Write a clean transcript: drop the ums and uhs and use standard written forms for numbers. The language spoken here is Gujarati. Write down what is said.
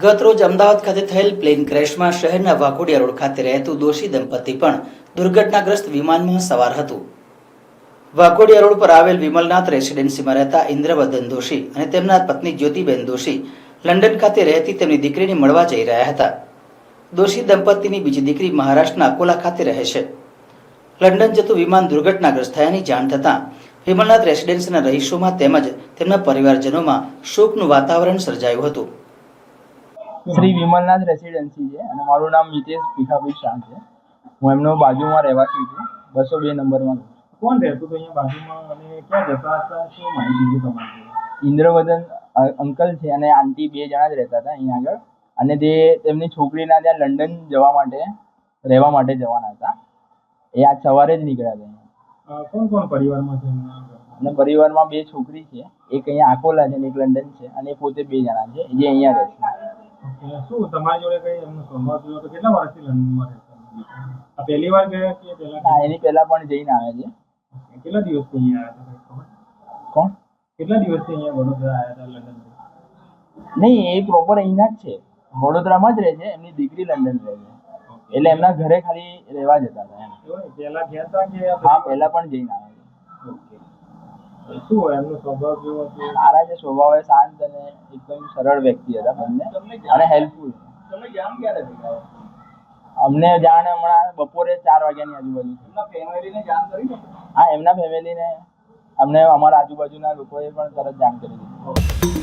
ગત રોજ અમદાવાદ ખાતે થયેલ પ્લેન ક્રેશમાં શહેરના વાઘોડિયા રોડ ખાતે રહેતું દોશી દંપતી પણ દુર્ઘટનાગ્રસ્ત વિમાનમાં સવાર હતું. વાઘોડિયા રોડ પર આવેલ વિમલનાથ રેસિડેન્સીમાં રહેતા ઇન્દ્રવદન દોશી અને તેમના પત્ની જ્યોતિબેન દોશી લંડન ખાતે રહેતી તેમની દીકરીને મળવા જઈ રહ્યા હતા. દોશી દંપતીની બીજી દીકરી મહારાષ્ટ્રના અકોલા ખાતે રહે છે. લંડન જતું વિમાન દુર્ઘટનાગ્રસ્ત થયાની જાણ થતાં વિમલનાથ રેસિડેન્સીના રહીશોમાં તેમજ તેમના પરિવારજનોમાં શોકનું વાતાવરણ સર્જાયું હતું. શ્રી વિમલનાથ રેસિડેન્સી છે અને મારું નામ મિતેશ ભીખાભાઈ શાહ છે. હું એમનો બાજુમાં રહેવાસી છું. 202 નંબરમાં. કોણ રહેતું હતું અહીંયા બાજુમાં અને ક્યાં જતા હતા? શું માહિતી છે તમારી? ઇન્દ્રવદન અંકલ છે અને આંટી 2 જણા જ રહેતા હતા અહીંયા આગળ, અને તે તેમની છોકરીના ત્યાં લંડન રહેવા માટે જવાના હતા. એ આજ સવારે જ નીકળ્યા હતા. કોણ કોણ પરિવારમાં છે એમના? અને પરિવારમાં 2 છોકરી છે, એક અહીંયા આકોલા છે અને એક લંડન છે, અને એ પોતે 2 જણા છે જે અહીંયા રહે છે. શું તમારી જોડે કઈ એમનો સ્વભાવ થયો હતો? કેટલા વર્ષથી લંડનમાં રહેતા? આ પહેલી વાર ગયા કે પહેલા? હા, એની પહેલા પણ જઈને આવ્યા છે. કેટલા દિવસથી અહીંયા આવ્યા હતા? કોણ? કેટલા દિવસથી અહીંયા વડોદરા આવ્યા હતા લંડન? નહીં, એ પ્રોપર અહીંના જ છે, વડોદરામાં જ રહે છે. એમની દીકરી લંડન રહે છે, એટલે એમના ઘરે ખાલી રહેવા જતા હતા એમ. પહેલા ગયા હતા કે? હા, પહેલા પણ જઈને આવ્યા છે. શું એમનો સ્વભાવ કેવો હતો? સારા છે સ્વભાવે, શાંત અને એકદમ સરળ વ્યક્તિ હતા બંને, અને હેલ્પફુલ. તમે જાણ ક્યારે થઈ? અમને જાણ હમણાં બપોરે 4 વાગ્યાની આજુબાજુ. એમના ફેમિલીને જાણ કરી? હા, એમના ફેમિલીને અમને અમારા આજુબાજુના લોકોએ પણ તરત જાણ કરી દીધી.